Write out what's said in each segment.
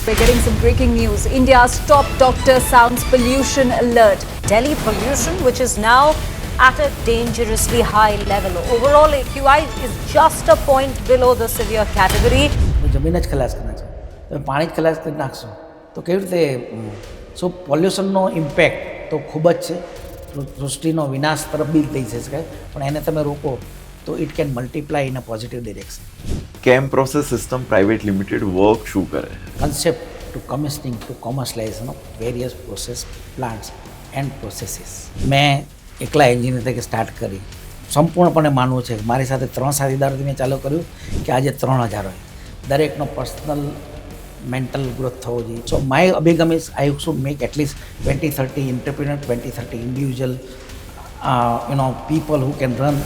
We're getting some breaking news. India's top doctor sounds pollution alert. Delhi pollution, which is now at a dangerously high level. Overall AQI is just a point below the severe category. જમીન જ ખલાસ કરે છે, તમે પાણી જ ખલાસ કરી નાખશો તો કેવી રીતે? સો પોલ્યુશનનો ઇમ્પેક્ટ તો ખૂબ જ છે, સૃષ્ટિનો વિનાશ તરફ બી લઈ જઈ શકાય, પણ એને તમે રોકો તો it can multiply in a positive direction. કેમ process system private limited work શું કરે? Concept to commissioning to commercialization of various process plants and processes. મેં એકલા એન્જિનિયર તરીકે સ્ટાર્ટ કરી. સંપૂર્ણપણે માનવું છે કે મારી સાથે 3 સાથીદારોથી મેં ચાલુ કર્યું કે આજે 3000 હોય. દરેકનો પર્સનલ મેન્ટલ ગ્રોથ થવો જોઈએ. સો માય અભિગમ is I should make at least 20-30 entrepreneur, 20-30 individual people who can run.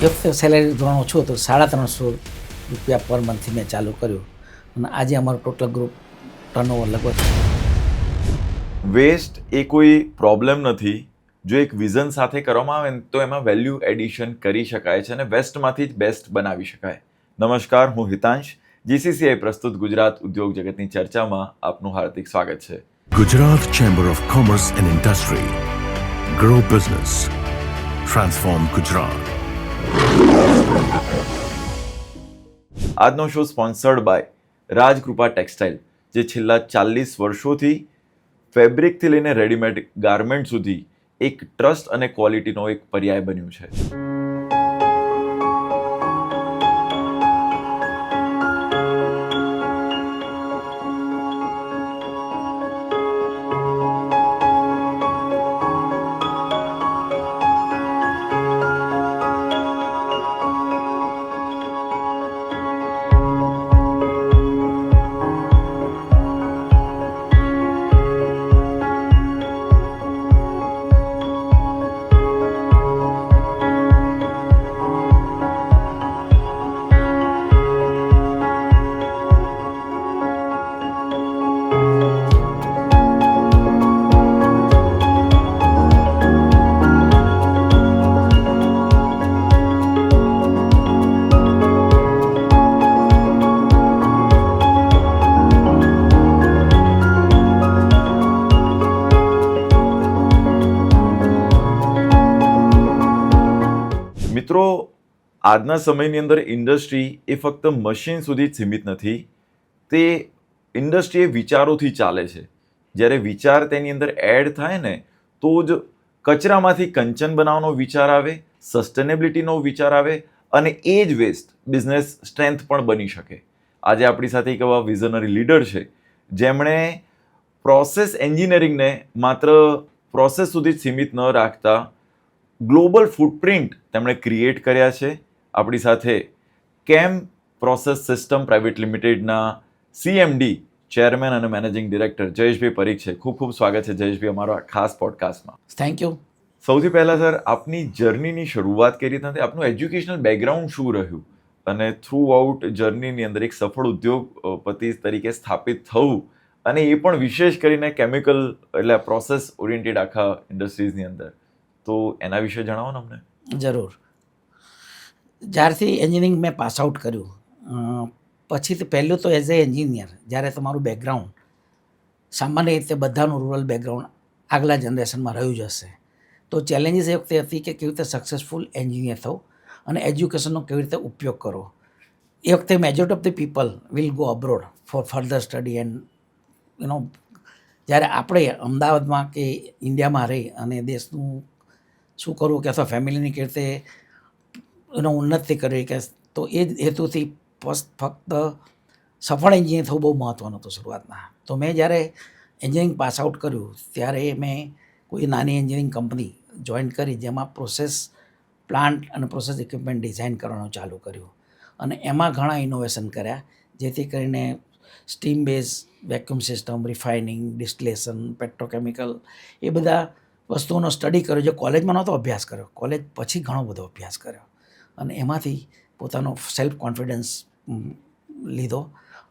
એ વખતે સેલેરી ધોરણ ઓછું હતું, 350 રૂપિયા પર મંથથી મેં ચાલુ કર્યું અને આજે અમારું ટોટલ ગ્રુપ ટર્નઓવર લગભગ. વેસ્ટ એ કોઈ પ્રોબ્લેમ નથી. જો એક વિઝન સાથે કરવામાં આવે ને તો એમાં વેલ્યુ એડિશન કરી શકાય છે અને વેસ્ટમાંથી જ બેસ્ટ બનાવી શકાય. નમસ્કાર, હું હિતાંશ. જીસીસીઆઈ પ્રસ્તુત ગુજરાત ઉદ્યોગ જગતની ચર્ચામાં આપનું હાર્દિક સ્વાગત છે. Gujarat Chamber of Commerce and Industry. Grow business. Transform Gujarat. આજનો show sponsored by Rajkrupa textile, જે છેલ્લા 40 વર્ષોથી ફેબ્રિકથી લઈને રેડીમેડ ગાર્મેન્ટ સુધી એક ટ્રસ્ટ અને ક્વોલિટીનો એક પર્યાય બન્યું છે. મિત્રો, આજના સમયની અંદર ઇન્ડસ્ટ્રી એ ફક્ત મશીન સુધી જ સીમિત નથી. તે ઇન્ડસ્ટ્રી એ વિચારોથી ચાલે છે. જ્યારે વિચાર તેની અંદર એડ થાય ને તો જ કચરામાંથી કંચન બનાવવાનો વિચાર આવે, સસ્ટેનેબિલિટીનો વિચાર આવે અને એ જ વેસ્ટ બિઝનેસ સ્ટ્રેન્થ પણ બની શકે. આજે આપણી સાથે એક એવા વિઝનરી લીડર છે જેમણે પ્રોસેસ એન્જિનિયરિંગને માત્ર પ્રોસેસ સુધી જ સીમિત ન રાખતા ગ્લોબલ ફૂટપ્રિન્ટ તેમણે ક્રિએટ કર્યા છે. આપણી સાથે કેમ પ્રોસેસ સિસ્ટમ પ્રાઇવેટ લિમિટેડના CMD, ચેરમેન અને મેનેજિંગ ડિરેક્ટર જયેશભાઈ પરીખ છે. ખૂબ ખૂબ સ્વાગત છે જયેશભાઈ અમારો આ ખાસ પોડકાસ્ટમાં. Thank you. સૌથી પહેલાં સર, આપની જર્નીની શરૂઆત કરી હતી, આપનું એજ્યુકેશનલ બેકગ્રાઉન્ડ શું રહ્યું અને થ્રુ આઉટ જર્નીની અંદર એક સફળ ઉદ્યોગપતિ તરીકે સ્થાપિત થવું, અને એ પણ વિશેષ કરીને કેમિકલ એટલે પ્રોસેસ ઓરિએન્ટેડ આખા ઇન્ડસ્ટ્રીઝની અંદર, તો એના વિશે જણાવો ને અમને. જરૂર. જ્યારથી એન્જિનિયરિંગ મેં પાસ આઉટ કર્યું પછીથી પહેલું તો એઝ એ એન્જિનિયર, જ્યારે તમારું બેકગ્રાઉન્ડ સામાન્ય રીતે બધાનું રૂરલ બેકગ્રાઉન્ડ આગલા જનરેશનમાં રહ્યું જ હશે, તો ચેલેન્જીસ એ વખતે હતી કે કેવી રીતે સક્સેસફુલ એન્જિનિયર થવું અને એજ્યુકેશનનો કેવી રીતે ઉપયોગ કરવો. એ વખતે majority of the people will go abroad four further study and જ્યારે આપણે અમદાવાદમાં કે ઇન્ડિયામાં રહી અને દેશનું શું કરવું કે અથવા ફેમિલીની કેવી રીતે ઉન્નતિ કરવી, કે તો એ જ હેતુથી ફક્ત સફળ એન્જિનિયર થવું બહુ મહત્ત્વનું હતું શરૂઆતમાં. તો મેં જ્યારે એન્જિનિયરિંગ પાસ આઉટ કર્યું ત્યારે મેં કોઈ નાની એન્જિનિયરિંગ કંપની જોઈન કરી જેમાં પ્રોસેસ પ્લાન્ટ અને પ્રોસેસ ઇક્વિપમેન્ટ ડિઝાઇન કરવાનું ચાલુ કર્યું અને એમાં ઘણા ઇનોવેશન કર્યા, જેથી કરીને steam base vacuum system, refining, distillation, petrochemical, એ બધા વસ્તુઓનો સ્ટડી કર્યો જે કોલેજમાં નહોતો અભ્યાસ કર્યો. કોલેજ પછી ઘણો બધો અભ્યાસ કર્યો અને એમાંથી પોતાનો સેલ્ફ કોન્ફિડન્સ લીધો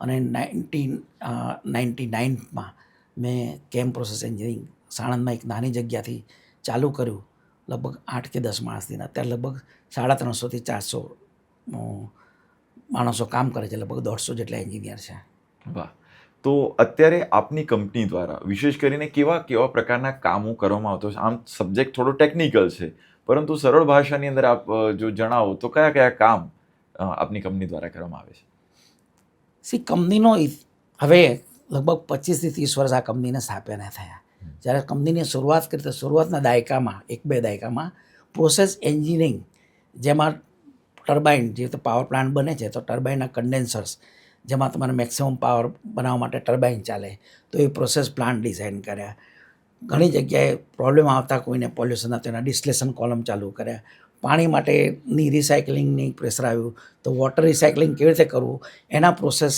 અને 1999માં મેં કેમ પ્રોસેસ એન્જિનિયરિંગ સાણંદમાં એક નાની જગ્યાથી ચાલુ કર્યું, લગભગ 8 કે 10 માણસથી. અત્યારે લગભગ 350 થી 400 માણસો કામ કરે છે, લગભગ 150 જેટલા એન્જિનિયર છે. વાહ. તો અત્યારે આપની કંપની દ્વારા વિશેષ કરીને કેવા કેવા પ્રકારના કામો કરવામાં આવતો છે? આમ સબ્જેક્ટ થોડો ટેકનિકલ છે, પરંતુ સરળ ભાષાની અંદર આપ જો જણાવો તો કયા કયા કામ આપની કંપની દ્વારા કરવામાં આવે છે? કંપનીનો હવે લગભગ 25 થી 30 વર્ષ આ કંપનીને સ્થાપ્યાને થયા. જ્યારે કંપનીની શરૂઆત કરી તો શરૂઆતના દાયકામાં 1-2 દાયકામાં પ્રોસેસ એન્જિનિયરિંગ, જેમાં ટર્બાઇન જે રીતે પાવર પ્લાન્ટ બને છે તો ટર્બાઇનના કન્ડેન્સર્સ, જેમાં તમારે મેક્સિમમ પાવર બનાવવા માટે ટર્બાઇન ચાલે, તો એ પ્રોસેસ પ્લાન્ટ ડિઝાઇન કર્યા. ઘણી જગ્યાએ પ્રોબ્લેમ આવતા કોઈને પોલ્યુશન આવતા એના ડિસ્ટિલેશન કોલમ ચાલુ કર્યા. પાણી માટેની રિસાયકલિંગની પ્રેશર આવ્યું તો વોટર રિસાયકલિંગ કેવી રીતે કરવું એના પ્રોસેસ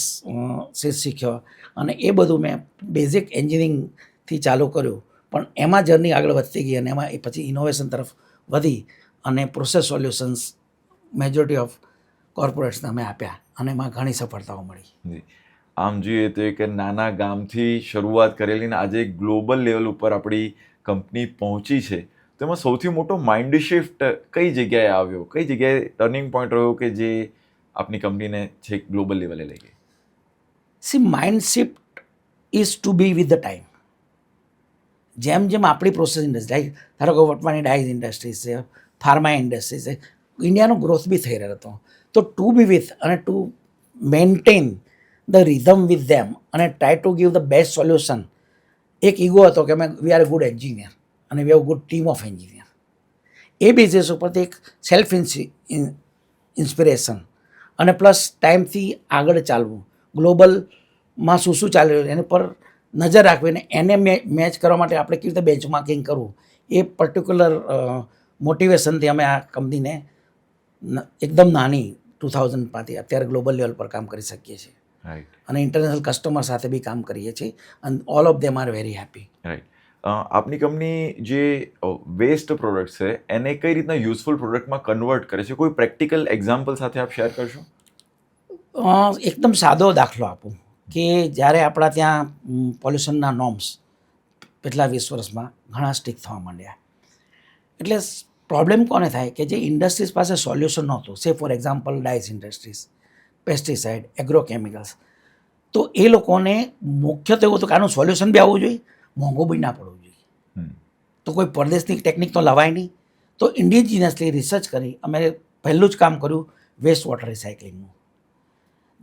શીખ્યો. અને એ બધું મેં બેઝિક એન્જિનિયરિંગથી ચાલુ કર્યું, પણ એમાં જર્ની આગળ વધતી ગઈ અને એમાં એ પછી ઇનોવેશન તરફ વધી અને પ્રોસેસ સોલ્યુશન્સ મેજોરિટી ઓફ કોર્પોરેટ્સને અમે આપ્યા અને એમાં ઘણી સફળતાઓ મળી. આમ જોઈએ તો એક નાના ગામથી શરૂઆત કરેલી ને આજે ગ્લોબલ લેવલ ઉપર આપણી કંપની પહોંચી છે, તો એમાં સૌથી મોટો માઇન્ડ શિફ્ટ કઈ જગ્યાએ આવ્યો, કઈ જગ્યાએ ટર્નિંગ પોઈન્ટ રહ્યો કે જે આપની કંપનીને છેક ગ્લોબલ લેવલે લઈ ગઈ? Mind shift is to be with the time. જેમ જેમ આપણી પ્રોસેસ ઇન્ડસ્ટ્રી, ધારો કે વટવાની ડાઇઝ ઇન્ડસ્ટ્રીઝ છે, ફાર્મા ઇન્ડસ્ટ્રીઝ છે, ઇન્ડિયાનો ગ્રોથ બી થઈ રહ્યો હતો. તો ટુ બી વિથ અને to maintain the rhythm with them અને try to give the best solution. એક ઈગો હતો કે અમે વી આર ગુડ એન્જિનિયર અને we have good team of engineer. એ બેઝિસ ઉપરથી એક સેલ્ફ ઇન્સ્પિરેશન અને પ્લસ ટાઈમથી આગળ ચાલવું, ગ્લોબલમાં શું શું ચાલી રહ્યું એની પર નજર રાખવીને એને મેચ કરવા માટે આપણે કેવી રીતે બેન્ચમાર્કિંગ કરવું, એ પર્ટિક્યુલર મોટિવેશનથી અમે આ કંપનીને એકદમ નાની 2000 અત્યારે ગ્લોબલ લેવલ પર કામ કરી શકીએ છીએ. રાઈટ. અને ઇન્ટરનેશનલ કસ્ટમર સાથે બી કામ કરીએ છીએ અને all of them are very happy. Right. આપની કંપની જે વેસ્ટ પ્રોડક્ટ છે એને કઈ રીતના યુઝફુલ પ્રોડક્ટમાં કન્વર્ટ કરે છે? કોઈ પ્રેક્ટિકલ એક્ઝામ્પલ સાથે આપ શેર કરશો? એકદમ સાદો દાખલો આપું કે જ્યારે આપણા ત્યાં પોલ્યુશનના નોર્મ્સ કેટલા 20 વર્ષમાં ઘણા સ્ટ્રિક્ટ થવા માંડ્યા, એટલે પ્રોબ્લેમ કોને થાય કે જે ઇન્ડસ્ટ્રીઝ પાસે સોલ્યુશન નહોતું, say for example dyes industries, pesticide, agrochemicals, તો એ લોકોને મુખ્યત્વે એવું હતું કે આનું સોલ્યુશન બી આવવું જોઈએ, મોંઘું બી ના પડવું જોઈએ. તો કોઈ પરદેશની ટેકનિક તો લવાય નહીં. તો ઇન્ડિજિનસલી રિસર્ચ કરી અમે પહેલું જ કામ કર્યું વેસ્ટ વોટર રિસાયકલિંગનું,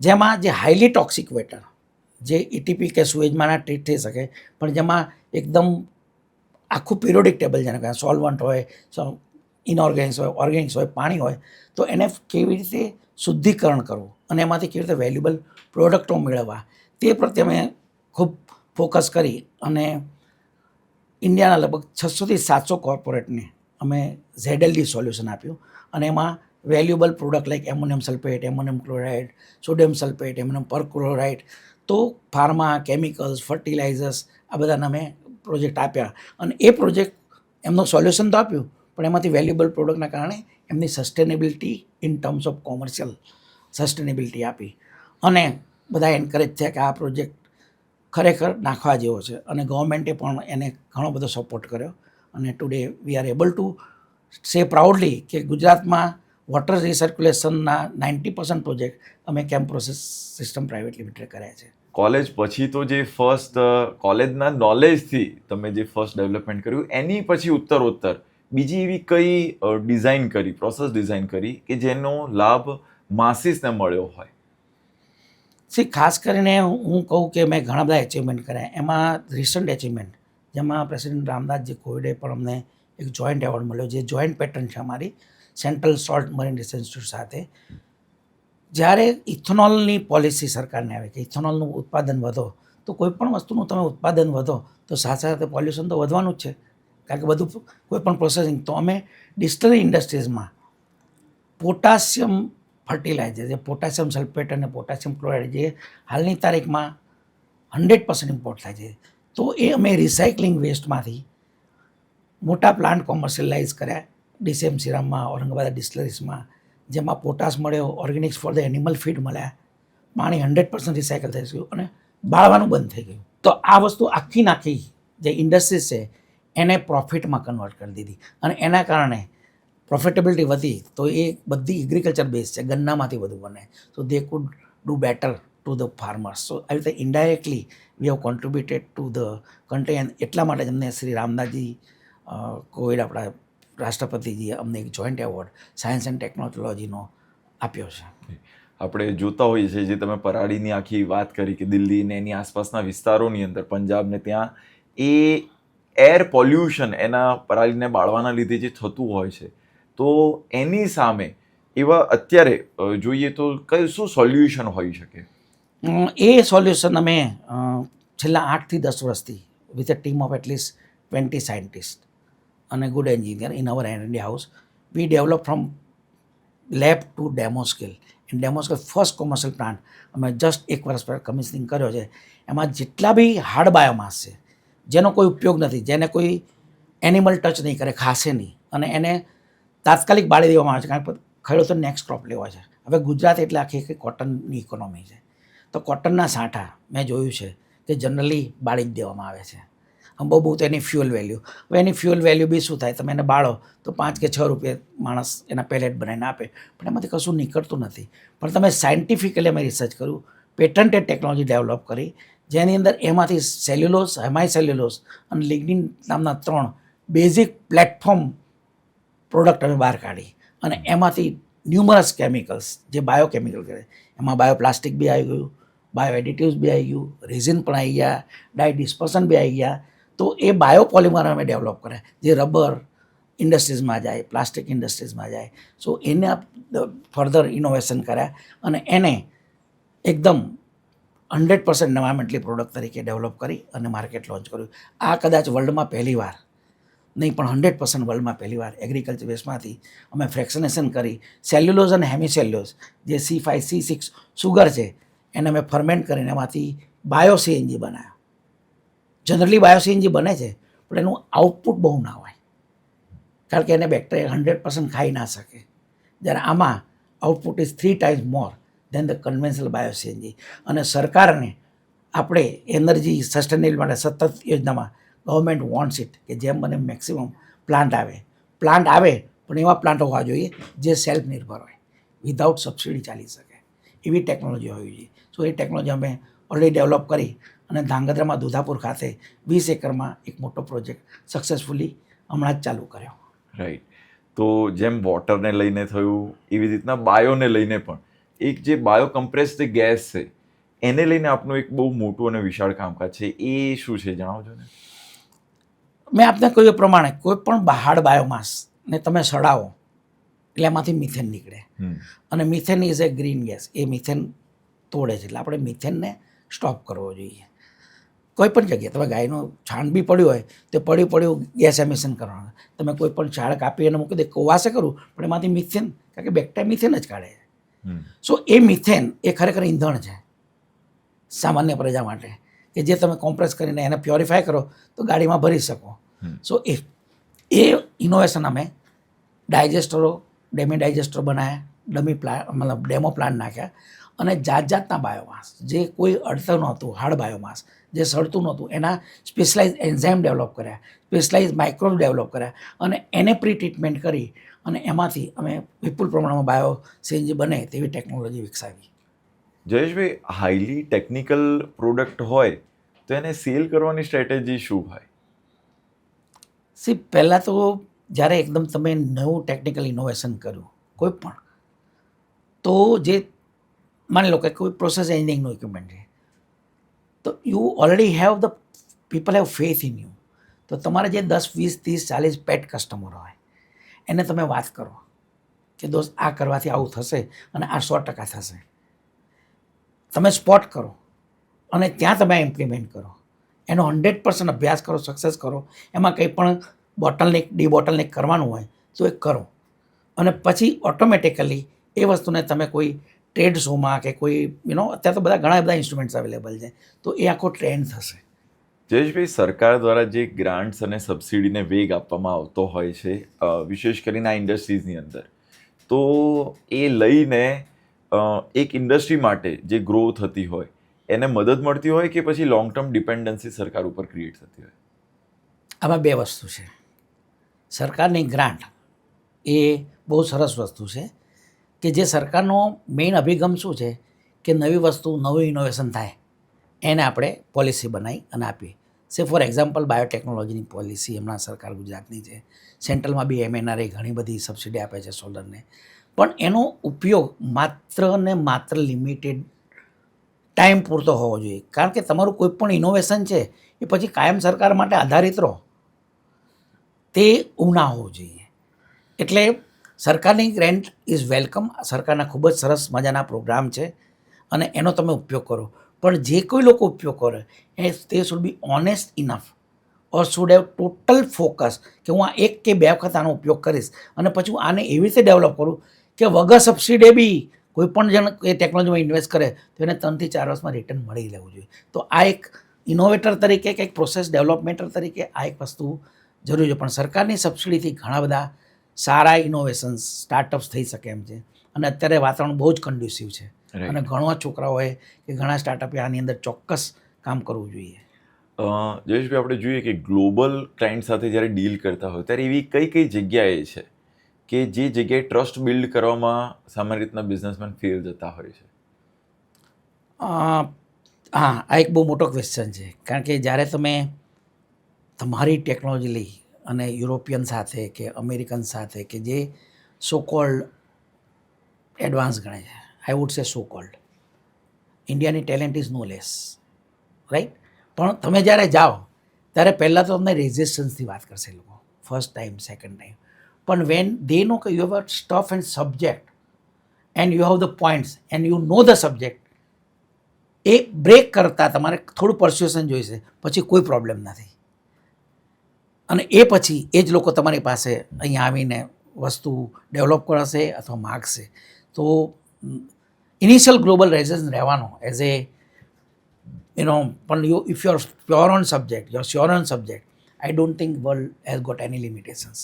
જેમાં જે હાઈલી ટોક્સિક વેટર જે ETP કે સુએજમાં ના ટ્રીટ થઈ શકે, પણ જેમાં એકદમ આખું પિરિયોડિક ટેબલ, જેને કહે સોલ્વન્ટ હોય, ઇનઓર્ગેનિક્સ હોય, ઓર્ગેનિક્સ હોય, પાણી હોય, તો એને કેવી રીતે શુદ્ધિકરણ કરવું અને એમાંથી કેવી રીતે વેલ્યુબલ પ્રોડક્ટો મેળવવા, તે પ્રત્યે અમે ખૂબ ફોકસ કરી અને ઇન્ડિયાના લગભગ 600 થી 700 કોર્પોરેટને અમે ZLD સોલ્યુશન આપ્યું. અને એમાં valuable product like ammonium sulphate, ammonium chloride, sodium sulphate, ammonium perchloride, તો ફાર્મા, કેમિકલ્સ, ફર્ટિલાઇઝર્સ, આ બધાને અમે પ્રોજેક્ટ આપ્યા. અને એ પ્રોજેક્ટ એમનું સોલ્યુશન તો આપ્યું, પણ એમાંથી વેલ્યુબલ પ્રોડક્ટના કારણે એમની sustainability in terms of commercial sustainability આપી. અને બધા એન્કરેજ છે કે આ પ્રોજેક્ટ ખરેખર નાખવા જેવો છે અને ગવર્મેન્ટે પણ એને ઘણો બધો સપોર્ટ કર્યો. અને today we are able to say proudly કે ગુજરાતમાં વોટર રિસર્ક્યુલેશનના 90% પ્રોજેક્ટ અમે કેમ પ્રોસેસ સિસ્ટમ પ્રાઇવેટ લિમિટેડ કર્યા છે. કોલેજ પછી તો જે ફર્સ્ટ કોલેજના નોલેજથી તમે જે ફર્સ્ટ ડેવલપમેન્ટ કર્યું, એની પછી ઉત્તરોત્તર બીજી એવી કઈ ડિઝાઇન કરી, પ્રોસેસ ડિઝાઇન કરી કે જેનો લાભ માસીસને મળ્યો હોય? ખાસ કરીને હું કહું કે મેં ઘણા બધા એચિવમેન્ટ કર્યા. એમાં રિસન્ટ એચિવમેન્ટ, જેમાં પ્રેસિડેન્ટ રામદાસજી કોવિડે પણ અમને એક જોઈન્ટ એવોર્ડ મળ્યો, જે જોઈન્ટ પેટર્ન છે અમારી central salt marine research institute સાથે. જ્યારે ઇથેનોલની પોલિસી સરકારને આવે કે ઇથેનોલનું ઉત્પાદન વધો, તો કોઈ પણ વસ્તુનું તમે ઉત્પાદન વધો તો સાથે સાથે પોલ્યુશન તો વધવાનું જ છે, કારણ કે બધું કોઈ પણ પ્રોસેસિંગ. તો અમે ડિસ્ટિલરી ઇન્ડસ્ટ્રીઝમાં પોટાશિયમ ફર્ટિલાઇઝર, જે પોટાશિયમ સલ્ફેટ અને પોટાશિયમ ક્લોરાઇડ, જે હાલની તારીખમાં 100% ઇમ્પોર્ટ થાય છે, તો એ અમે રિસાયકલિંગ વેસ્ટમાંથી મોટા પ્લાન્ટ કોમર્શિયલાઇઝ કર્યા DCM સિરામમાં, ઔરંગાબાદ ડિસ્ટિલરીઝમાં, જેમાં પોટાશ મળ્યો, Organics for the animal feed મળ્યા, પાણી 100% રિસાયકલ થઈ ગયું અને બાળવાનું બંધ થઈ ગયું. તો આ વસ્તુ આખી નાખી જે ઇન્ડસ્ટ્રીઝ છે એને પ્રોફિટમાં કન્વર્ટ કરી દીધી અને એના કારણે પ્રોફિટેબિલિટી વધી તો એ બધી એગ્રીકલ્ચર બેઝ છે, ગન્નામાંથી બધું બને. So they could do better to the farmers. So આવી રીતે indirectly we have contributed to the country. And એટલા માટે જ અમને શ્રી રામદાસજી કોવિડ આપણા રાષ્ટ્રપતિજીએ અમને એક જોઈન્ટ એવોર્ડ સાયન્સ એન્ડ ટેકનોલોજીનો આપ્યો છે. આપણે જોતા હોઈએ છીએ, જે તમે પરાળીની આખી વાત કરી કે દિલ્હી ને એની આસપાસના વિસ્તારોની અંદર, પંજાબ ને ત્યાં એ એર પોલ્યુશન એના પરાળીને બાળવાના લીધે જે થતું હોય છે, તો એની સામે એવા અત્યારે જોઈએ તો કયું શું સોલ્યુશન હોઈ શકે? એ સોલ્યુશન અમે છેલ્લા 8 થી 10 વર્ષથી with a team of at least 20 scientist અને good engineer in our R&D house we develop from lab to demo scale. In demo scale first commercial plant અમે જસ્ટ 1 વર્ષ પહેલાં કમિશનિંગ કર્યો છે. એમાં જેટલા બી હાર્ડ બાયોમાસ છે, જેનો કોઈ ઉપયોગ નથી, જેને કોઈ એનિમલ ટચ નહીં કરે, ખાશે નહીં, અને એને તાત્કાલિક બાળી દેવામાં આવે છે, કારણ કે ખેડૂતો નેક્સ્ટ ક્રોપ લેવો છે. હવે ગુજરાત એટલે આખી કોટનની ઇકોનોમી છે, તો કોટનના સાંઠા મેં જોયું છે કે જનરલી બાળી જ દેવામાં આવે છે. બહુ તો એની ફ્યુઅલ વેલ્યુ, હવે એની ફ્યુઅલ વેલ્યુ બી શું થાય, તમે એને બાળો તો 5 કે 6 રૂપિયા માણસ એના પેલેટ બનાવીને આપે, પણ એમાંથી કશું નીકળતું નથી. પણ તમે સાયન્ટિફિકલી અમે રિસર્ચ કર્યું, પેટન્ટેડ ટેકનોલોજી ડેવલપ કરી, જેની અંદર એમાંથી સેલ્યુલોઝ, હેમાઈ સેલ્યુલોઝ અને લિગ્નિન નામના 3 બેઝિક પ્લેટફોર્મ પ્રોડક્ટ અમે બહાર કાઢી, અને એમાંથી ન્યુમરસ કેમિકલ્સ જે બાયોકેમિકલ કહે, એમાં બાયોપ્લાસ્ટિક બી આવી ગયું, બાયો એડિટિવ્સ બી આવી ગયું, રેઝિન પણ આવી ગયા, ડાય ડિસ્પર્સન બી આવી ગયા. તો એ બાયોપોલિમર અમે ડેવલપ કર્યા જે રબર ઇન્ડસ્ટ્રીઝમાં જાય, પ્લાસ્ટિક ઇન્ડસ્ટ્રીઝમાં જાય. સો એને ફર્ધર ઇનોવેશન કર્યા અને એને એકદમ 100% એન્વાયરમેન્ટલી પ્રોડક્ટ તરીકે ડેવલપ કરી અને માર્કેટ લોન્ચ કર્યું. આ કદાચ વર્લ્ડમાં પહેલીવાર નહીં, પણ 100% વર્લ્ડમાં પહેલીવાર એગ્રીકલ્ચર વેસ્ટમાંથી અમે ફ્રેક્શનેશન કરી સેલ્યુલોઝ અને હેમિસેલ્યુલોઝ જે C5C6 સુગર છે એને અમે ફર્મેન્ટ કરીને એમાંથી બાયો CNG બનાવ્યો. જનરલી બાયો CNG બને છે, પણ એનું આઉટપુટ બહુ ના હોય, કારણ કે એને બેક્ટેરિયા 100% ખાઈ ના શકે. જ્યારે આમાં output is 3 times more than the conventional bio CNG. અને સરકારને આપણે એનર્જી સસ્ટેનેબલ માટે સતત યોજનામાં ગવર્મેન્ટ વોન્ટ્સ ઇટ કે જેમ બને મેક્સિમમ પ્લાન્ટ આવે પણ એવા પ્લાન્ટ હોવા જોઈએ જે સેલ્ફ નિર્ભર હોય, વિધાઉટ સબસિડી ચાલી શકે એવી ટેકનોલોજી હોવી જોઈએ. સો એ ટેકનોલોજી અમે ઓલરેડી ડેવલપ કરી અને ધાંગધ્રામાં દુધાપુર ખાતે 20 એકરમાં એક મોટો પ્રોજેક્ટ સક્સેસફુલી હમણાં જ ચાલુ કર્યો. રાઈટ. તો જેમ વોટરને લઈને થયું, એવી રીતના બાયોને લઈને પણ એક જે બાયો કમ્પ્રેસ્ડ ગેસ છે એને લઈને આપનું એક બહુ મોટું અને વિશાળ કામકાજ છે, એ શું છે જણાવજો ને. મેં આપને કહ્યું એ પ્રમાણે કોઈ પણ હાર્ડ બાયોમાસને તમે સડાવો એટલે એમાંથી મિથેન નીકળે, અને methane is A green gas. A methane તોડે છે, એટલે આપણે મિથેનને સ્ટોપ કરવો જોઈએ. કોઈ પણ જગ્યાએ તમે ગાયનું છાણ બી પડ્યું હોય તો પડ્યું ગેસ એમિશન કરવાનું. તમે કોઈ પણ ઝાડ કાપી એને મૂકી દે, કોવાશે કરું, પણ એમાંથી મિથેન, કારણ કે બેક્ટેરિયા મિથેન જ કાઢે છે. સો એ મિથેન એ ખરેખર ઈંધણ છે સામાન્ય પ્રજા માટે, કે જે તમે કોમ્પ્રેસ કરીને એને પ્યોરિફાય કરો તો ગાડીમાં ભરી શકો. સો એ ઇનોવેશન અમે ડાયજેસ્ટરો, ડેમી ડાયજેસ્ટર બનાવ્યા, મતલબ ડેમો પ્લાન્ટ નાખ્યા, અને જાતના બાયોમાસ જે કોઈ અડતું નહોતું, હાર્ડ બાયોમાસ જે સડતું નહોતું, એના સ્પેશિયલાઇઝ એન્ઝાઇમ ડેવલપ કર્યા, સ્પેશિયલાઇઝ માઇક્રોબ ડેવલપ કર્યા, અને એને પ્રી ટ્રીટમેન્ટ કરી અને એમાંથી અમે વિપુલ પ્રમાણમાં બાયો CNG બને તેવી ટેકનોલોજી વિકસાવી. જયેશભાઈ, હાઈલી ટેકનિકલ પ્રોડક્ટ હોય તો એને સેલ કરવાની સ્ટ્રેટેજી શું હોય? પહેલાં તો જ્યારે એકદમ તમે નવું ટેકનિકલ ઇનોવેશન કર્યું કોઈ પણ, તો જે માની લો કે કોઈ પ્રોસેસ એન્જિનિયરિંગનું ઇક્વિપમેન્ટ છે, તો you already have the people have faith in you. તો તમારે જે 10, 20, 30, 40 પેટ કસ્ટમર હોય એને તમે વાત કરો કે દોસ્ત આ કરવાથી આવું થશે અને આ 100% થશે. તમે સ્પોટ કરો અને ત્યાં તમે ઇમ્પ્લિમેન્ટ કરો, એનો 100% અભ્યાસ કરો, સક્સેસ કરો. એમાં કંઈ પણ ડીબોટલનેક કરવાનું હોય તો એ કરો, અને પછી ઓટોમેટિકલી એ વસ્તુને તમે કોઈ ટ્રેડ શોમાં કે કોઈ અત્યારે તો ઘણા બધા ઇન્સ્ટ્રુમેન્ટ્સ અવેલેબલ છે, તો એ આખો ટ્રેન્ડ થશે. જયેશભાઈ, સરકાર દ્વારા જે ગ્રાન્ટ્સ અને સબસિડીને વેગ આપવામાં આવતો હોય છે, વિશેષ કરીને આ ઇન્ડસ્ટ્રીઝની અંદર, તો એ લઈને એક ઇન્ડસ્ટ્રી માટે જે ગ્રો થતી હોય એને મદદ મળતી હોય કે પછી લોંગ ટર્મ ડિપેન્ડન્સી સરકાર ઉપર ક્રિએટ થતી હોય? આમાં 2 વસ્તુ છે. સરકારની ગ્રાન્ટ એ બહુ સરસ વસ્તુ છે કે જે સરકારનો મેઇન અભિગમ શું છે કે નવી વસ્તુ, નવું ઇનોવેશન થાય એને આપણે પોલિસી બનાવી અને આપીએ. સે ફોર એક્ઝામ્પલ બાયોટેકનોલોજીની પોલિસી હમણાં સરકાર ગુજરાતની છે. સેન્ટ્રલમાં બી MNRE ઘણી બધી સબસિડી આપે છે સોલરને, પણ એનો ઉપયોગ માત્ર ને માત્ર લિમિટેડ ટાઈમ પૂરતો હોવો જોઈએ. કારણ કે તમારું કોઈ પણ ઇનોવેશન છે એ પછી કાયમ સરકાર માટે આધારિત રહો તે એવું ના હોવું જોઈએ. એટલે સરકારની ગ્રેન્ટ ઇઝ વેલકમ. સરકારના ખૂબ જ સરસ મજાના પ્રોગ્રામ છે અને એનો તમે ઉપયોગ કરો, પણ જે કોઈ લોકો ઉપયોગ કરે એ તે should be honest enough or should have total focus કે હું આ એક કે બે વખત આનો ઉપયોગ કરીશ અને પછી હું આને એવી રીતે ડેવલપ કરું કે વગર સબસિડી બી કોઈ પણ જણ એ ટેકનોલોજીમાં ઇન્વેસ્ટ કરે તો એને 3 થી 4 વર્ષમાં રિટર્ન મળી લેવું જોઈએ. તો આ એક ઇનોવેટર તરીકે કે એક પ્રોસેસ ડેવલપમેન્ટર તરીકે આ એક વસ્તુ જરૂરી છે. પણ સરકારની સબસિડીથી ઘણા બધા સારા ઇનોવેશન્સ સ્ટાર્ટઅપ્સ થઈ શકે એમ છે અને અત્યારે વાતાવરણ બહુ જ કન્ડ્યુસિવ છે અને ઘણા છોકરાઓએ કે ઘણા સ્ટાર્ટઅપે આની અંદર ચોક્કસ કામ કરવું જોઈએ. જયેશભાઈ, આપણે જોઈએ કે ગ્લોબલ ક્લાયન્ટ સાથે જ્યારે ડીલ કરતા હોય ત્યારે એવી કઈ કઈ જગ્યાએ છે કે જે જગ્યાએ ટ્રસ્ટ બિલ્ડ કરવામાં સામાન્ય રીતના બિઝનેસમેન ફેલ જતા હોય છે? હા, આ એક બહુ મોટો ક્વેશ્ચન છે. કારણ કે જ્યારે તમે તમારી ટેકનોલોજી લઈ અને યુરોપિયન સાથે કે અમેરિકન સાથે કે જે સો કોલ્ડ એડવાન્સ ગણાય છે, I would say so called, ઇન્ડિયાની talent is no less, right? પણ તમે જ્યારે જાઓ ત્યારે પહેલાં તો તમને રેઝિસ્ટન્સથી વાત કરશે લોકો, ફર્સ્ટ ટાઈમ, સેકન્ડ ટાઈમ. પણ when they know that you have a stuff and subject and you have the points and you know the subject, એ બ્રેક કરતાં તમારે થોડું પરસ્યુએશન જોઈશે, પછી કોઈ પ્રોબ્લેમ નથી. અને એ પછી એ જ લોકો તમારી પાસે અહીંયા આવીને વસ્તુ ડેવલપ કરશે અથવા માગશે. તો ઇનિશિયલ ગ્લોબલ રેઝિસ્ટન્સ રહેવાનો એઝ એ પણ if you are pure on subject, you are sure on subject, I don't think world has got any limitations.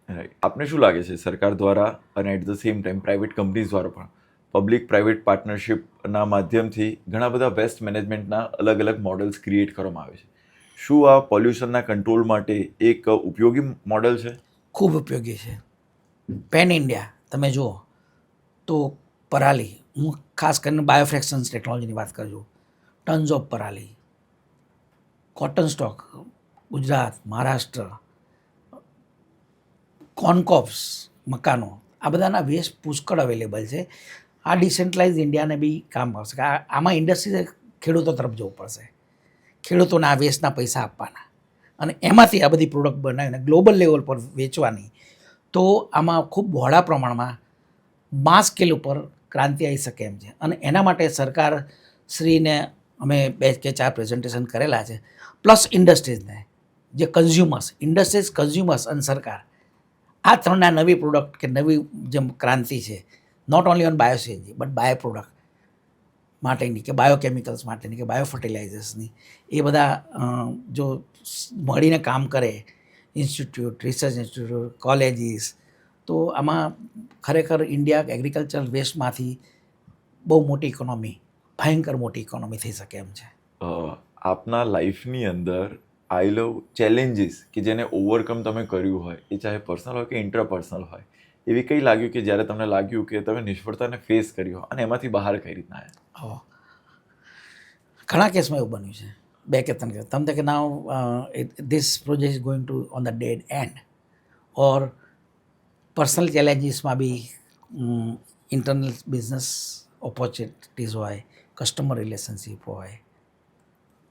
Right. આપને શું લાગે છે સરકાર દ્વારા અને at the same time private companies દ્વારા પણ પબ્લિક પ્રાઇવેટ પાર્ટનરશિપના માધ્યમથી ઘણા બધા વેસ્ટ મેનેજમેન્ટના અલગ અલગ મોડલ્સ ક્રિએટ કરવામાં આવે છે. શું આ પોલ્યુશનના કંટ્રોલ માટે એક ઉપયોગી મોડલ છે? ખૂબ ઉપયોગી છે. પેન ઇન્ડિયા તમે જુઓ તો પરાલી, હું ખાસ કરીને બાયોફ્રેક્શન્સ ટેકનોલોજીની વાત કરું, ટન્સ ઓફ પરાલી, cotton stalk, Gujarat, Maharashtra, corncobs, મકાનો, આ બધાના વેસ્ટ પુષ્કળ અવેલેબલ છે. આ ડિસેન્ટ્રલાઇઝ ઇન્ડિયાને બી કામ આવશે. આમાં ઇન્ડસ્ટ્રીઝે ખેડૂતો તરફ જવું પડશે, ખેડૂતોને આ વેસ્ટના પૈસા આપવાના અને એમાંથી આ બધી પ્રોડક્ટ બનાવીને ગ્લોબલ લેવલ પર વેચવાની. તો આમાં ખૂબ બહોળા પ્રમાણમાં માસ સ્કેલ ઉપર ક્રાંતિ આવી શકે એમ છે. અને એના માટે સરકાર શ્રીને અમે 2 કે 4 પ્રેઝન્ટેશન કરેલા છે, પ્લસ ઇન્ડસ્ટ્રીઝને, જે કન્ઝ્યુમર્સ, ઇન્ડસ્ટ્રીઝ, કન્ઝ્યુમર્સ અને સરકાર, આ ત્રણના નવી પ્રોડક્ટ કે નવી જે ક્રાંતિ છે, not only on bio CNG but bio product માટેની કે બાયોકેમિકલ્સ માટેની કે બાયો ફર્ટિલાઇઝર્સની, એ બધા જો મળીને કામ કરે, ઇન્સ્ટિટ્યૂટ, રિસર્ચ ઇન્સ્ટિટ્યૂટ, કોલેજીસ, તો આમાં ખરેખર ઇન્ડિયા એગ્રીકલ્ચર વેસ્ટમાંથી બહુ મોટી ઇકોનોમી, ભયંકર મોટી ઇકોનોમી થઈ શકે એમ છે. આપના લાઈફની અંદર આવેલો ચેલેન્જીસ કે જેને ઓવરકમ તમે કર્યું હોય, એ ચાહે પર્સનલ હોય કે ઇન્ટરપર્સનલ હોય, એવી કંઈ લાગ્યું કે જ્યારે તમને લાગ્યું કે તમે નિષ્ફળતાને ફેસ કરી હોય અને એમાંથી બહાર કઈ રીતના આવ્યા? ઘણા કેસમાં એવું બન્યું છે, 2 કે 3 કેસ. તમને કે now this project is going to on the dead end, or personal ચેલેન્જીસમાં બી ઇન્ટરનલ બિઝનેસ ઓપોર્ચ્યુનિટીઝ હોય, કસ્ટમર રિલેશનશીપ હોય,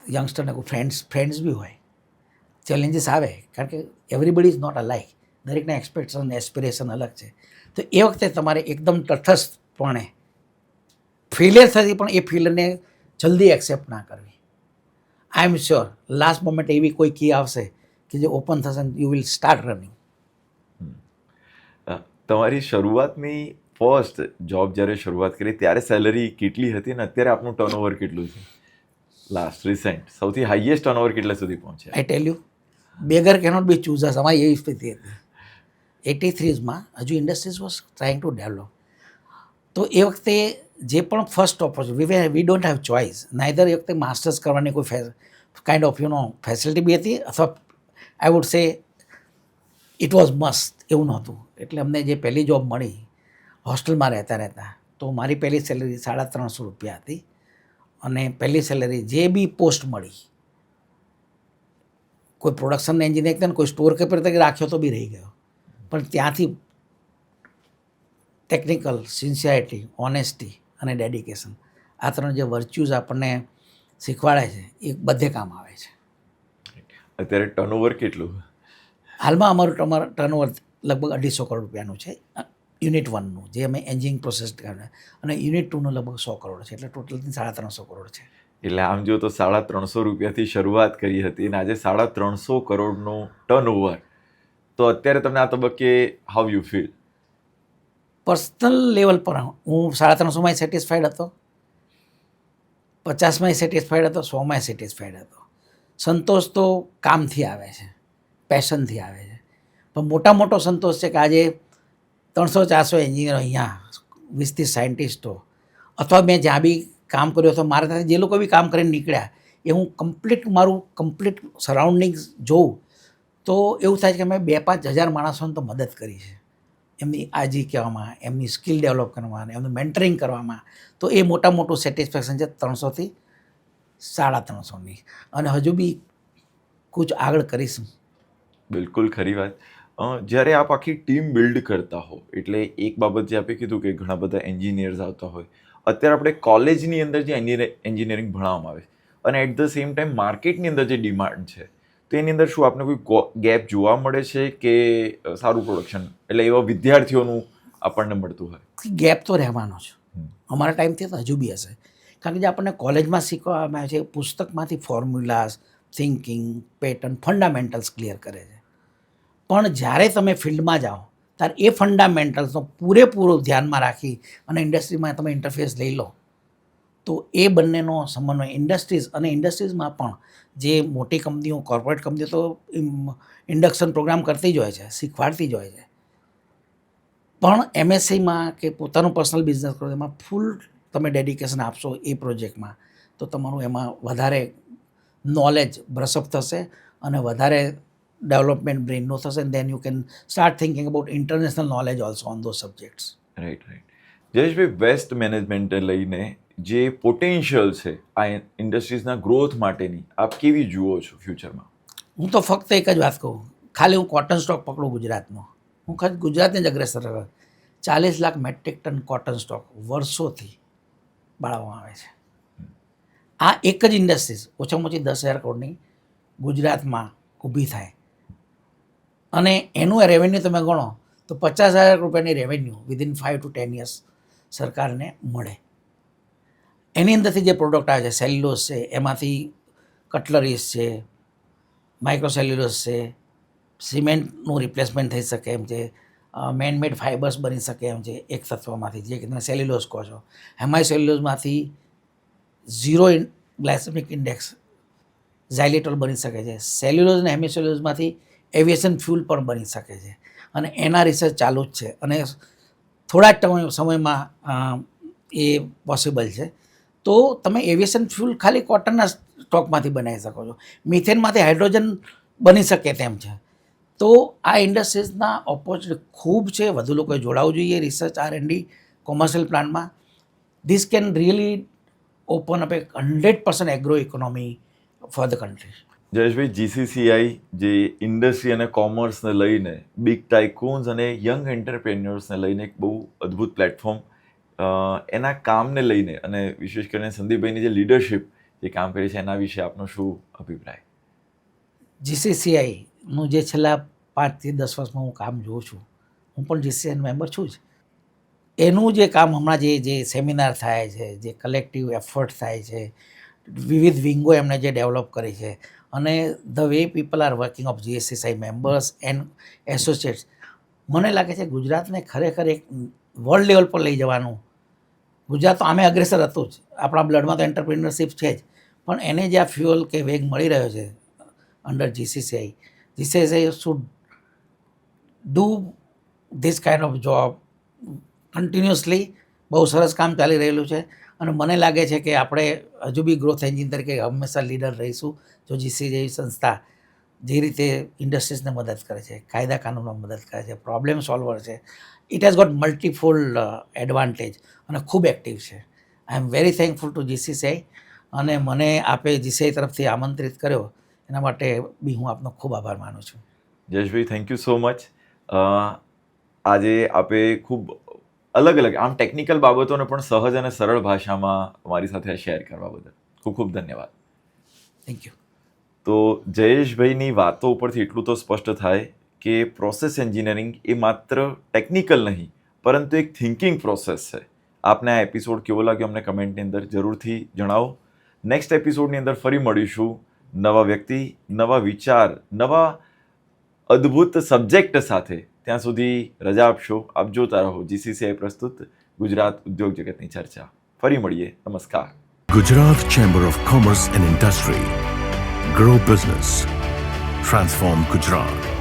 યંગસ્ટરને કોઈ ફ્રેન્ડ્સ બી હોય, ચેલેન્જીસ આવે. કારણ કે એવરીબડી ઇઝ નોટ અલાઇક, દરેકના એક્સપેક્ટેશન, એસ્પિરેશન અલગ છે. તો એ વખતે તમારે એકદમ તટસ્થપણે ફેલિયર થતી પણ એ ફેલિયરને જલ્દી એક્સેપ્ટ ના કરવી. આઈ એમ શ્યોર લાસ્ટ મોમેન્ટ એવી કોઈ કી આવશે કે જે ઓપન થશે અને યુ વિલ સ્ટાર્ટ રનિંગ. તમારી શરૂઆતની ફર્સ્ટ જોબ જ્યારે શરૂઆત કરી ત્યારે સેલરી કેટલી હતી અને અત્યારે આપનું ટર્નઓવર કેટલું છે? લાસ્ટ રિસેન્ટ સૌથી હાઈએસ્ટ ટર્નઓવર કેટલા સુધી પહોંચ્યા? I tell you, beggar cannot be choosers. અમારી એવી સ્થિતિ હતી 83માં, હજુ industries was trying to develop. તો એ વખતે જે પણ first opportunity, we don't have choice, neither. એ વખતે માસ્ટર્સ કરવાની કોઈ કાઇન્ડ ઓફ ફેસિલિટી બી હતી, અથવા આઈ વુડ સે ઇટ વોઝ મસ્ટ એવું નહોતું. એટલે અમને જે પહેલી જોબ મળી હોસ્ટેલમાં રહેતા તો મારી પહેલી સેલરી 350 રૂપિયા હતી અને પહેલી સેલરી જે બી પોસ્ટ મળી, કોઈ પ્રોડક્શન એન્જિનિયર ને કોઈ સ્ટોર કીપર તરીકે રાખ્યો તો બી રહી ગયો, પણ ત્યાંથી ટેકનિકલ સિન્સિયરિટી, ઓનેસ્ટી અને ડેડિકેશન, આ 3 જે વર્ચ્યુઝ આપણને શીખવાડે છે એ બધે કામ આવે છે. અત્યારે ટર્નઓવર કેટલું? હાલમાં અમારું ટર્નઓવર લગભગ 250 કરોડ રૂપિયાનું છે યુનિટ 1નું, જે અમે એન્જિનિયરિંગ પ્રોસેસ કરે, અને યુનિટ 2નું લગભગ 100 કરોડ છે, એટલે ટોટલ 350 કરોડ છે. એટલે આમ જો તો 350 રૂપિયાથી શરૂઆત કરી હતી અને આજે 350 કરોડનું ટર્નઓવર. તો અત્યારે તમને આ તબક્કે how you feel? Personal level પર હું 350માં સેટિસ્ફાઈડ હતો, 50માં સેટિસ્ફાઈડ હતો, 100માં સેટિસ્ફાઈડ હતો. સંતોષ તો કામથી આવે છે, પેશનથી આવે છે, પણ મોટો સંતોષ છે કે આજે 300-400 એન્જિનિયરો અહીંયા, 20-30 સાયન્ટિસ્ટો, અથવા મેં જ્યાં બી કામ કર્યું તો મારા સાથે જે લોકો બી કામ કરીને નીકળ્યા એ હું મારું કમ્પ્લીટ સરાઉન્ડિંગ્સ જોઉં તો એવું થાય છે કે મેં 2-5 હજાર માણસોને તો મદદ કરી છે, એમની આજી કહેવામાં, એમની સ્કિલ ડેવલપ કરવામાં, એમનું મેન્ટરિંગ કરવામાં. તો એ મોટું સેટિસ્ફેક્શન છે 300થી 350ની, અને હજુ બી કુછ આગળ કરીશું. બિલકુલ ખરી વાત. જ્યારે આપ આખી ટીમ બિલ્ડ કરતા હો, એટલે એક બાબત જે આપે કીધું કે ઘણા બધા એન્જિનિયર્સ આવતા હોય, અત્યારે આપણે કોલેજની અંદર જે એન્જિનિયરિંગ ભણાવવામાં આવે અને એટ ધ સેમ ટાઈમ માર્કેટની અંદર જે ડિમાન્ડ છે, તો એની અંદર શું આપને કોઈ ગેપ જોવા મળે છે કે સારું પ્રોડક્શન, એટલે એવા વિદ્યાર્થીઓનું આપણને મળતું હોય? ગેપ તો રહેવાનો છે, અમારા ટાઈમથી તો હજુ બી હશે, કારણ કે જે આપણને કોલેજમાં શીખવામાં આવે છે પુસ્તકમાંથી formulas, thinking, pattern, fundamentals clear કરે છે, પણ જ્યારે તમે ફિલ્ડમાં જાઓ ત્યારે એ ફંડામેન્ટલ્સનો પૂરેપૂરું ધ્યાનમાં રાખી અને ઇન્ડસ્ટ્રીમાં તમે ઇન્ટરફેસ લઈ લો તો એ બંનેનો સમન્વય ઇન્ડસ્ટ્રીઝમાં પણ જે મોટી કંપનીઓ, કોર્પોરેટ કંપનીઓ તો ઇન્ડક્શન પ્રોગ્રામ કરતી જ હોય છે, શીખવાડતી જ હોય છે, પણ MSCમાં કે પોતાનું પર્સનલ બિઝનેસ કરો એમાં ફૂલ તમે ડેડિકેશન આપશો એ પ્રોજેક્ટમાં તો તમારું એમાં વધારે નોલેજ બ્રશઅપ થશે અને વધારે ડેવલપમેન્ટ બ્રેનનું થશે, and then you can start thinking about international knowledge also on those subjects. Right. જયેશભાઈ, વેસ્ટ મેનેજમેન્ટને લઈને જે પોટેન્શિયલ છે આ ઇન્ડસ્ટ્રીઝના ગ્રોથ માટેની, આપ કેવી જુઓ છો ફ્યુચરમાં? હું તો ફક્ત એક જ વાત કહું, ખાલી હું કોટન સ્ટોક પકડું ગુજરાતનો, હું ખાલી ગુજરાતને જ અગ્રેસર રહ્યો. 40 lakh metric ton cotton stock વર્ષોથી બાળવામાં આવે છે. આ એક જ ઇન્ડસ્ટ્રીઝ ઓછામાં ઓછી 10,000 કરોડની ગુજરાતમાં ઊભી થાય અને એનું રેવન્યુ તમે ગણો તો 50,000 રૂપિયાની રેવન્યુ વિધિન 5 to 10 years સરકારને મળે. એની અંદરથી જે પ્રોડક્ટ આવે છે, સેલ્યુલોઝ છે, એમાંથી કટલરીઝ છે, માઇક્રો સેલ્યુલોઝ છે, સિમેન્ટનું રિપ્લેસમેન્ટ થઈ શકે એમ છે, મેનમેડ ફાઇબર્સ બની શકે એમ છે એક તત્વમાંથી, જે તમે સેલ્યુલોઝ કહો છો. હેમાઈ સેલ્યુલોઝમાંથી 0 ગ્લાયસેમિક ઇન્ડેક્સ ઝાયલિટોલ બની શકે છે. સેલ્યુલોઝ અને હેમી સેલ્યુલોઝમાંથી એવિએશન ફ્યુલ પણ બની શકે છે, અને એના રિસર્ચ ચાલુ જ છે અને થોડા જ સમયમાં એ પોસિબલ છે. તો તમે એવિએશન ફ્યુલ ખાલી કોટનના સ્ટોકમાંથી બનાવી શકો છો, મિથેનમાંથી હાઇડ્રોજન બની શકે તેમ છે. તો આ ઇન્ડસ્ટ્રીઝના ઓપોર્ચ્યુનિટી ખૂબ છે, વધુ લોકોએ જોડાવવું જોઈએ રિસર્ચ, R&D, કોમર્શિયલ પ્લાન્ટમાં. This can really open up A 100% agro economy for the country. Jayeshbhai, GCCI જે ઇન્ડસ્ટ્રી અને કોમર્સને લઈને બિગ ટાઇકૂન્સ અને યંગ એન્ટરપ્રેન્યોર્સને લઈને એક બહુ અદ્ભુત પ્લેટફોર્મ, એના કામને લઈને અને વિશેષ કરીને સંદીપભાઈની જે લીડરશિપ જે કામ કરી છે એના વિશે આપનો શું અભિપ્રાય? GCCIનું જે છેલ્લા 5 થી 10 વર્ષમાં હું કામ જોઉં છું, હું પણ GCCI મેમ્બર છું જ, એનું જે કામ હમણાં જે સેમિનાર થાય છે, જે કલેક્ટિવ એફર્ટ થાય છે, વિવિધ વિંગો એમને જે ડેવલપ કરી છે, અને the way people are working of GCCI members and associates, મને લાગે છે ગુજરાતને ખરેખર એક વર્લ્ડ લેવલ પર લઈ જવાનું. ગુજરાત તો આમે અગ્રેસર હતું જ, આપણા બ્લડમાં તો એન્ટરપ્રિન્યોરશિપ છે જ, પણ એને જે આ ફ્યુઅલ કે વેગ મળી રહ્યો છે under GCCI should do this kind of job continuously. બહુ સરસ કામ ચાલી રહેલું છે અને મને લાગે છે કે આપણે હજુ બી ગ્રોથ એન્જિન તરીકે હંમેશા લીડર રહીશું જો GCCI સંસ્થા જે રીતે ઇન્ડસ્ટ્રીઝને મદદ કરે છે, કાયદા કાનૂનમાં મદદ કરે છે, પ્રોબ્લેમ સોલ્વર છે, it has got multifold advantage અને ખૂબ એક્ટિવ છે. I am very thankful to GCCI અને મને આપે જીસીઆઈ તરફથી આમંત્રિત કર્યો એના માટે બી હું આપનો ખૂબ આભાર માનું છું. Jayeshbhai, thank you so much. આજે આપે ખૂબ અલગ અલગ આમ ટેકનિકલ બાબતોને પણ સહજ અને સરળ ભાષામાં મારી સાથે શેર કરવા બદલ ખૂબ ખૂબ ધન્યવાદ. Thank you. તો જયેશભાઈની વાતો ઉપરથી એટલું તો સ્પષ્ટ થાય કે પ્રોસેસ એન્જિનિયરિંગ એ માત્ર ટેકનિકલ નહીં પરંતુ એક થિંકિંગ પ્રોસેસ છે. આપને આ એપિસોડ કેવો લાગ્યો અમને કમેન્ટની અંદર જરૂરથી જણાવો. નેક્સ્ટ એપિસોડની અંદર ફરી મળીશું નવા વ્યક્તિ, નવા વિચાર, નવા અદ્ભુત સબ્જેક્ટ સાથે. ત્યાં સુધી રજા આપશો. આપ જોતા રહો જીસીસીઆઈ પ્રસ્તુત ગુજરાત ઉદ્યોગ જગતની ચર્ચા. ફરી મળીએ. નમસ્કાર. Gujarat Chamber of Commerce and Industry. Grow business. Transform Gujarat.